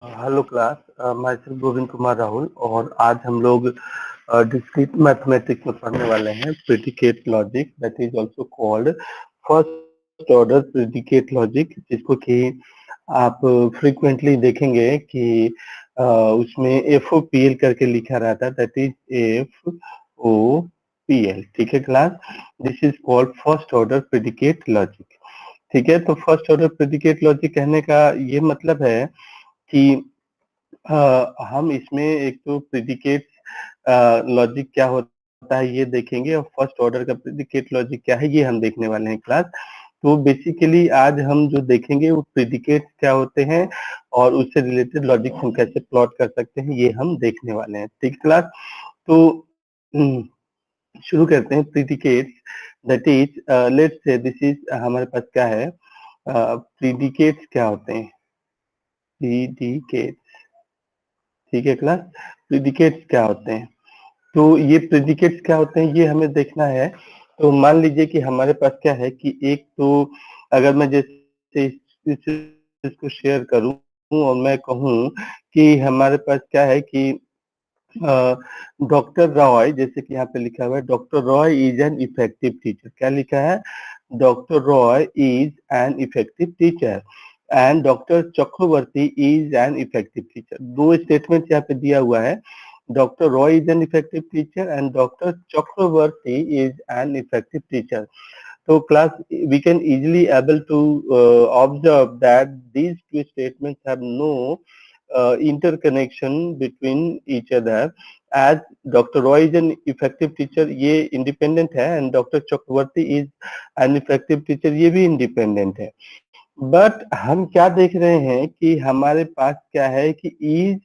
Hello class. मैं श्री गोविंद कुमार राहुल और आज हम लोग डिस्क्रीट मैथमेटिक्स में पढ़ने वाले हैं predicate logic, that is also called first order predicate logic, जिसको कि आप फ्रीक्वेंटली देखेंगे कि उसमें एफ ओ पी एल करके लिखा रहता है, that is F O P L. ठीक है class, this is called first order predicate logic. ठीक है, तो फर्स्ट ऑर्डर प्रेडिकेट लॉजिक कहने का ये मतलब है कि हम इसमें एक तो प्रेडिकेट लॉजिक क्या होता है ये देखेंगे, और फर्स्ट ऑर्डर का प्रेडिकेट लॉजिक क्या है ये हम देखने वाले हैं क्लास। तो बेसिकली आज हम जो देखेंगे वो प्रेडिकेट क्या होते हैं और उससे रिलेटेड लॉजिक हम कैसे प्लॉट कर सकते हैं ये हम देखने वाले हैं। ठीक क्लास, तो शुरू करते हैं। Predicate that is let's say this is हमारे पास क्या है, प्रेडिकेट्स क्या होते हैं, प्रेडिकेट। ठीक है क्लास, प्रेडिकेट्स क्या होते हैं, तो ये प्रेडिकेट्स क्या होते हैं ये हमें देखना है। तो मान लीजिए कि हमारे पास क्या है कि एक तो अगर मैं जैसे इस चीज को शेयर करूं और मैं कहूं कि हमारे पास क्या है कि डॉक्टर रॉय, जैसे कि यहाँ पे लिखा हुआ है doctor Roy is an effective teacher. क्या लिखा है, doctor Roy is an effective teacher and doctor Chakravarti is an effective teacher. दो स्टेटमेंट यहाँ पे दिया हुआ है, doctor Roy is an effective teacher and doctor Chakravarti is an effective teacher. So class, we can easily able to observe that these two statements have no interconnection between each other, as Dr. Roy is an effective teacher, ये independent है, and Dr. Chakravarti is an effective teacher, ये भी independent है। But हम क्या देख रहे हैं कि हमारे पास क्या है कि इज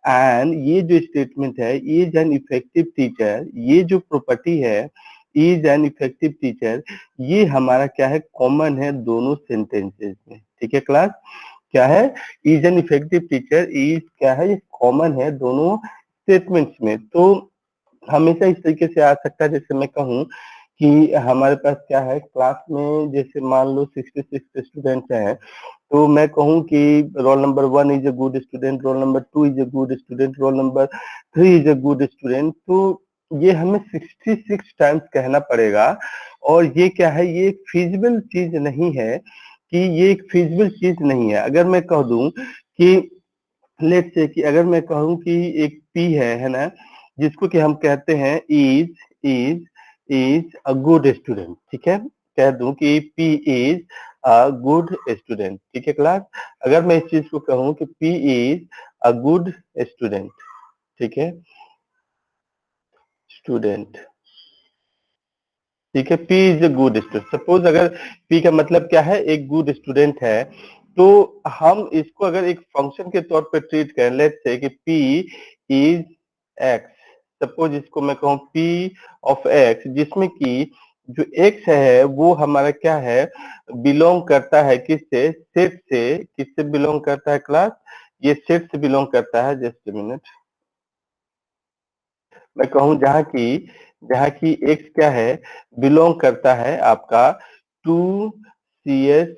एंड ये जो स्टेटमेंट है इज एन इफेक्टिव टीचर, ये जो प्रॉपर्टी है इज एन इफेक्टिव टीचर, ये हमारा क्या है कॉमन है दोनों सेंटेंसेस में। ठीक है क्लास, क्या है, is an effective teacher is क्या है, ये कॉमन है दोनों स्टेटमेंट्स में। तो हमेशा इस तरीके से आ सकता है, जैसे मैं कहूँ कि हमारे पास क्या है क्लास में, जैसे मान लो 66 स्टूडेंट्स हैं, तो मैं कहूँ कि roll number 1 is a good student, roll number 2 is a good student, roll number 3 is a good student. तो ये हमें 66 टाइम्स कहना पड़ेगा, और ये क्या है, ये एक फिजिबल चीज नहीं है, कि ये एक फिजिबल चीज नहीं है। अगर मैं कह दूं कि लेट्स से कि अगर मैं कहूँ कि एक पी है ना, जिसको कि हम कहते हैं is is a good student. ठीक है, कह दूं कि P is a good student. ठीक है क्लास, अगर मैं इस चीज को कहूँ कि P is a good student, ठीक है, स्टूडेंट, ठीक है, P is a good student. Suppose अगर पी का मतलब क्या है, एक गुड स्टूडेंट है, तो हम इसको अगर एक फंक्शन के तौर पे ट्रीट करें, लेट्स से कि पी इज एक्स। सपोज इसको मैं कहूँ पी ऑफ एक्स, जिसमें कि जो एक्स है वो हमारा क्या है, बिलोंग करता है किससे, सेट से। किससे बिलोंग करता है क्लास, ये सेट से बिलोंग करता है। जस्ट मिनट, मैं कहूँ जहाँ की एक्स क्या है, बिलोंग करता है आपका two C S,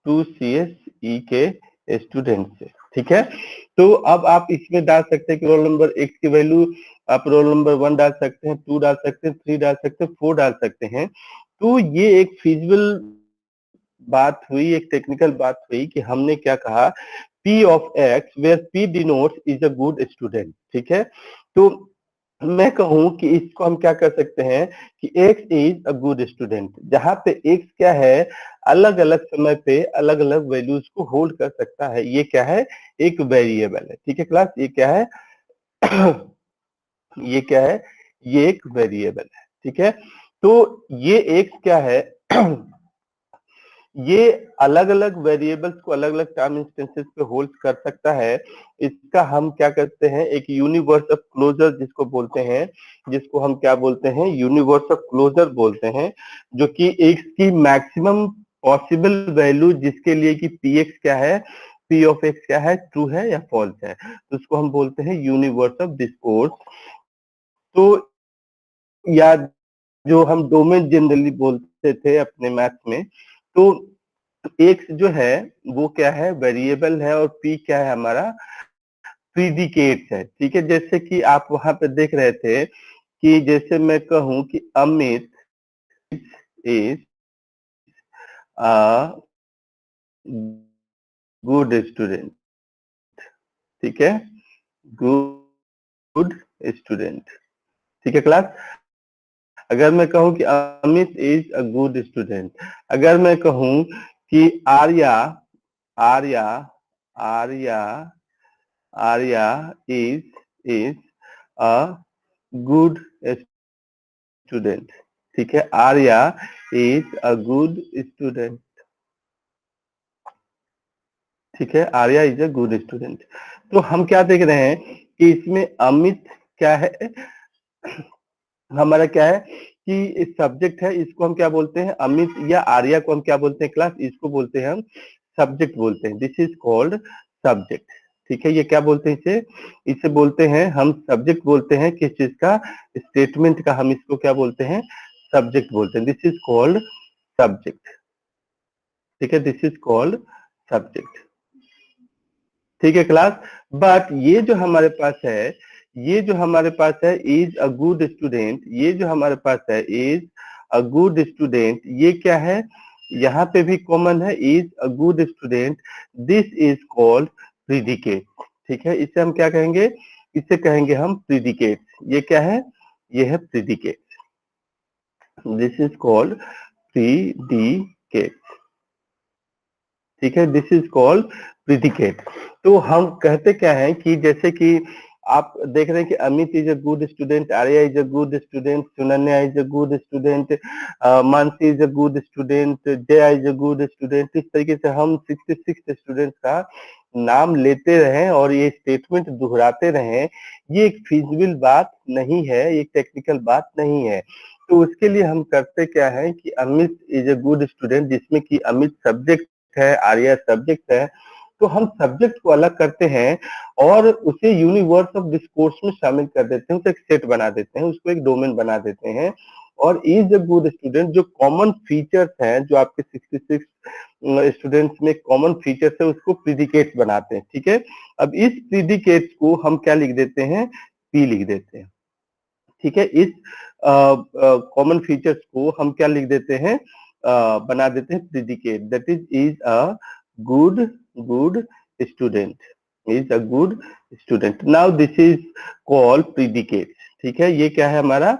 two C S E के स्टूडेंट से। ठीक है, तो अब आप इसमें डाल सकते हैं कि रोल नंबर एक्स की वैल्यू आप रोल नंबर 1 डाल सकते हैं, 2 डाल सकते हैं, 3 डाल सकते हैं, 4 डाल सकते हैं। तो ये एक फिजिबल बात हुई, एक टेक्निकल बात हुई कि हमने क्या कहा, P of X where P denotes is a good student। ठीक है, तो मैं कहूं कि इसको हम क्या कर सकते हैं कि X is a good student, जहां पे X क्या है, अलग अलग समय पे अलग अलग वैल्यूज को होल्ड कर सकता है। ये क्या है, एक वेरिएबल है। ठीक है क्लास, ये क्या है ये क्या है, ये एक वेरिएबल है। ठीक है, तो ये X क्या है ये अलग अलग वेरिएबल्स को अलग अलग टाइम इंस्टेंसेस पे होल्ड कर सकता है। इसका हम क्या करते हैं, एक यूनिवर्स ऑफ क्लोजर जिसको बोलते हैं, जिसको हम क्या बोलते हैं, यूनिवर्स ऑफ क्लोजर बोलते हैं, जो कि एक्स की मैक्सिमम पॉसिबल वैल्यू जिसके लिए कि पी एक्स क्या है, पी ऑफ एक्स क्या है, ट्रू है या फॉल्स है, तो उसको हम बोलते हैं यूनिवर्स ऑफ डिस्कोर्स। तो या जो हम डोमेन जनरली बोलते थे अपने मैथ में, तो एक्स जो है वो क्या है, वेरिएबल है, और पी क्या है हमारा, प्रीडिकेट है। ठीक है, जैसे कि आप वहां पे देख रहे थे कि जैसे मैं कहूं कि Amit is a good student. ठीक है, गुड स्टूडेंट। ठीक है क्लास, अगर मैं कहूं कि Amit is a good student, अगर मैं कहूं कि Arya Arya Arya Arya is is a good student. ठीक है, Arya is a good student. ठीक है, Arya is a good student. तो हम क्या देख रहे हैं कि इसमें अमित क्या है, हमारा क्या है कि सब्जेक्ट है, इसको हम क्या बोलते हैं, अमित या आर्या को हम क्या बोलते हैं क्लास, इसको बोलते हैं हम सब्जेक्ट बोलते हैं। This is called subject. ठीक है, ये क्या बोलते हैं, इसे इसे बोलते हैं हम सब्जेक्ट बोलते हैं। किस चीज का, स्टेटमेंट का हम इसको क्या बोलते हैं, सब्जेक्ट बोलते हैं। This is called subject. ठीक है, दिस इज कॉल्ड सब्जेक्ट। ठीक है क्लास, बट ये जो हमारे पास है, ये जो हमारे पास है इज अ गुड स्टूडेंट, ये जो हमारे पास है इज अ गुड स्टूडेंट, ये क्या है, यहाँ पे भी कॉमन है, is a good student. This is called predicate. ठीक है, इसे हम क्या कहेंगे, इसे कहेंगे हम प्रीडिकेट। ये क्या है, ये है predicate. This is called predicate. ठीक है, दिस इज कॉल्ड प्रीडिकेट। तो हम कहते क्या है कि जैसे कि आप देख रहे हैं कि Amit is a good student, Arya is a good student, Sunanya is a good student, Mansi is a good student, Jaya is a good student. इस तरीके से हम 66 स्टूडेंट्स का नाम लेते रहे और ये स्टेटमेंट दोहराते रहे, ये एक फिजिबल बात नहीं है, ये टेक्निकल बात नहीं है। तो उसके लिए हम करते क्या है कि Amit is a good student, जिसमें कि अमित सब्जेक्ट है, आर्या सब्जेक्ट है, तो हम सब्जेक्ट को अलग करते हैं और उसे यूनिवर्स ऑफ डिस्कोर्स में शामिल कर देते हैं, उसे एक सेट बना देते हैं, उसको एक डोमेन बना देते हैं। और इज अ गुड स्टूडेंट जो कॉमन फीचर्स हैं, जो आपके 66 स्टूडेंट्स में कॉमन फीचर्स है, उसको प्रीडिकेट बनाते हैं। ठीक है, अब इस प्रीडिकेट को हम क्या लिख देते हैं, पी लिख देते हैं। ठीक है, इस कॉमन फीचर्स को हम क्या लिख देते हैं, बना देते हैं predicate. That is a good good student, is a good student. Now this is called predicate. ठीक है, ये क्या है, हमारा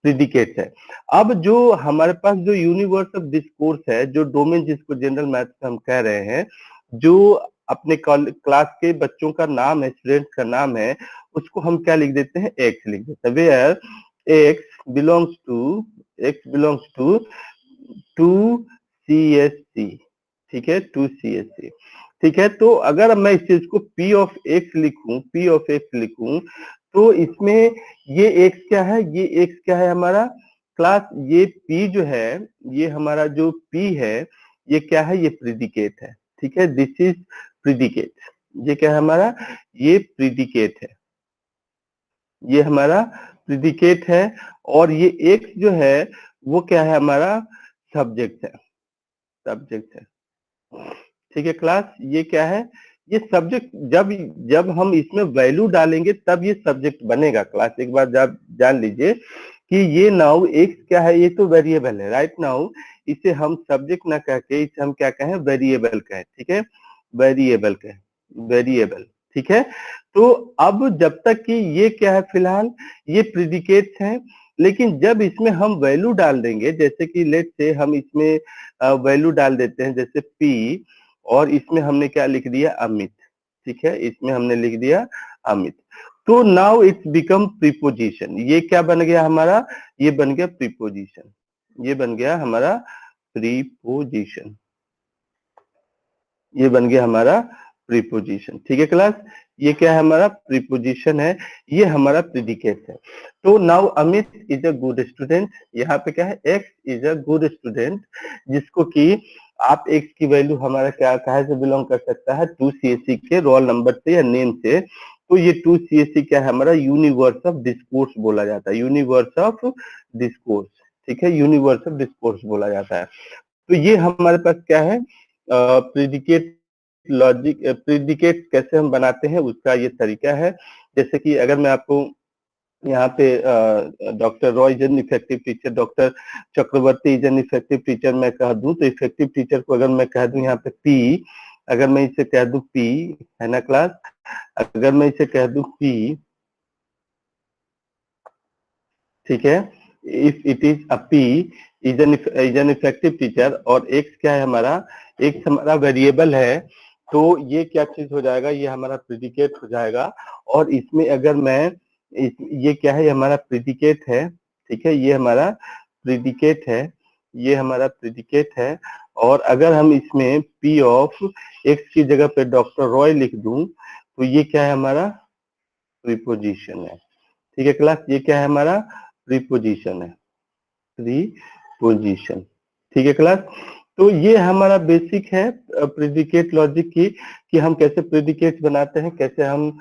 प्रीडिकेट है। अब जो हमारे पास जो यूनिवर्स ऑफ डिस्कोर्स है, जो डोमेन जिसको जनरल मैथ्स में हम कह रहे हैं, जो अपने क्लास के बच्चों का नाम है, स्टूडेंट्स का नाम है, उसको हम क्या लिख देते हैं, एक्स लिख देते हैं। Where X belongs to two C S C. ठीक है, टू सी एस सी। ठीक है, तो अगर मैं इस चीज को पी ऑफ एक्स लिखूं, पी ऑफ एक्स लिखूं, तो इसमें ये एक्स क्या है, ये एक्स क्या है हमारा क्लास, ये पी जो है, ये हमारा जो पी है, ये क्या है, ये प्रीडिकेट है। ठीक है, दिस इज प्रीडिकेट। ये क्या है हमारा, ये प्रीडिकेट है, ये हमारा प्रीडिकेट है। और ये एक्स जो है वो क्या है, हमारा सब्जेक्ट है, सब्जेक्ट है। ठीक है क्लास, ये क्या है, ये सब्जेक्ट। जब जब हम इसमें वैल्यू डालेंगे तब ये सब्जेक्ट बनेगा क्लास। एक बार जब जान लीजिए कि ये नाउ एक्स क्या है, ये तो वेरिएबल है, राइट। नाउ इसे हम सब्जेक्ट ना कह के इसे हम क्या कहें, वेरिएबल कहें। ठीक है, वेरिएबल कहें, वेरिएबल। ठीक है, तो अब जब तक कि ये क्या है, फिलहाल ये प्रीडिकेट्स हैं, लेकिन जब इसमें हम वैल्यू डाल देंगे, जैसे कि लेट से हम इसमें वैल्यू डाल देते हैं, जैसे पी, और इसमें हमने क्या लिख दिया, अमित। ठीक है, इसमें हमने लिख दिया अमित। तो नाउ इट्स बिकम प्रीपोजिशन। ये क्या बन गया हमारा, ये बन गया प्रीपोजिशन, ये बन गया हमारा प्रीपोजिशन, ये बन गया हमारा प्रीपोजिशन। ठीक है क्लास, ये क्या है, हमारा प्रीपोजिशन है, ये हमारा प्रीडिकेट है। तो now Amit is a good student, यहाँ पे क्या है, x is a good student, जिसको कि आप एक्स की वैल्यू हमारा क्या कहा से बिलोंग कर सकता है, 2CSE के रोल नंबर से या नेम से। तो ये 2CSE क्या है, हमारा यूनिवर्स ऑफ डिस्कोर्स बोला जाता है, यूनिवर्स ऑफ डिस्कोर्स। ठीक है, यूनिवर्स ऑफ डिस्कोर्स बोला जाता है। तो ये हमारे पास क्या है, प्रीडिकेट लॉजिक, प्रीडिकेट कैसे हम बनाते हैं उसका ये तरीका है। जैसे कि अगर मैं आपको यहाँ पे doctor Roy is an effective teacher, doctor Chakravarti is an effective teacher मैं कह दूं, तो इफेक्टिव टीचर को अगर मैं कह दूं यहाँ पे पी, अगर मैं इसे कह दूं पी, है ना क्लास, अगर मैं इसे कह दूं पी, ठीक है, if it is a P is an effective teacher, और एक्स क्या है हमारा, एक्स हमारा वेरिएबल है, तो ये क्या चीज हो जाएगा, ये हमारा प्रीडिकेट हो जाएगा। और इसमें अगर मैं ये क्या है, ये हमारा प्रीडिकेट है, ठीक है, ये हमारा प्रीडिकेट है, ये हमारा प्रीडिकेट है। और अगर हम इसमें पी ऑफ एक्स की जगह पे डॉक्टर रॉय लिख दूं, तो ये क्या है, हमारा प्रीपोजिशन है। ठीक है क्लास, ये क्या है, हमारा प्रीपोजिशन है, प्रीपोजिशन। ठीक है क्लास, तो ये हमारा बेसिक है प्रेडिकेट लॉजिक की, कि हम कैसे प्रेडिकेट बनाते हैं, कैसे हम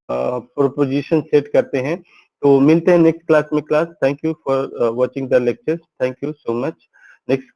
प्रोपोजिशन सेट करते हैं। तो मिलते हैं नेक्स्ट क्लास में class. Thank you for watching the lectures, thank you so much. Next